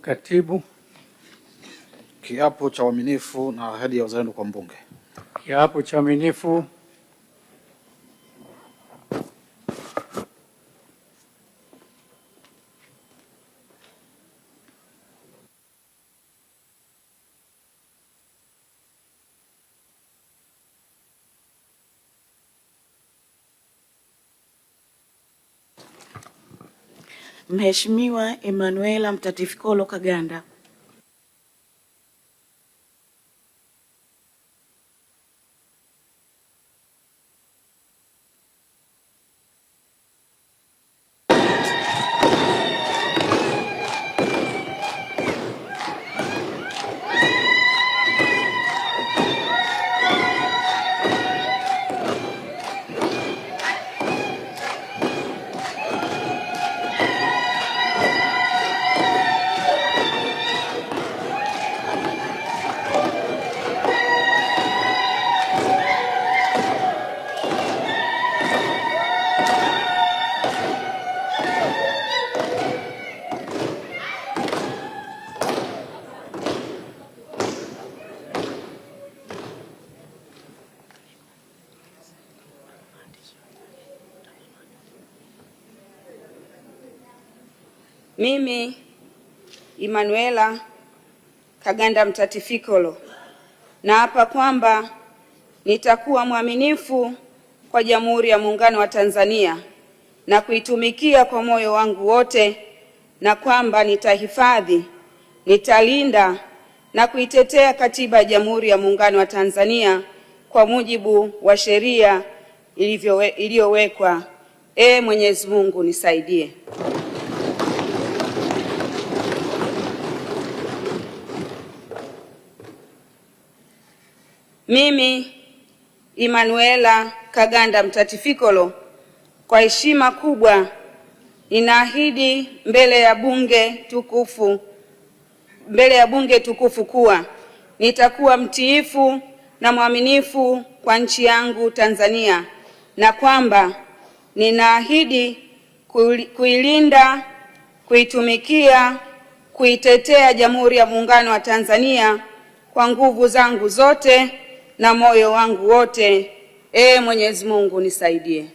Katibu. Kiapo cha uaminifu na ahadi ya uzalendo kwa mbunge. Kiapo cha uaminifu. Mheshimiwa Emanuela Mtatifikolo Kaganda. Mimi Emanuela Kaganda Mtatifikolo naapa kwamba nitakuwa mwaminifu kwa Jamhuri ya Muungano wa Tanzania na kuitumikia kwa moyo wangu wote, na kwamba nitahifadhi, nitalinda na kuitetea Katiba ya Jamhuri ya Muungano wa Tanzania kwa mujibu wa sheria iliyowekwa. Mwenyezi Mungu nisaidie. Mimi Emanuela Kaganda Mtatifikolo kwa heshima kubwa ninaahidi mbele ya bunge tukufu kuwa nitakuwa mtiifu na mwaminifu kwa nchi yangu Tanzania, na kwamba ninaahidi kuilinda, kuitumikia, kuitetea Jamhuri ya Muungano wa Tanzania kwa nguvu zangu zote na moyo wangu wote. Mwenyezi Mungu nisaidie.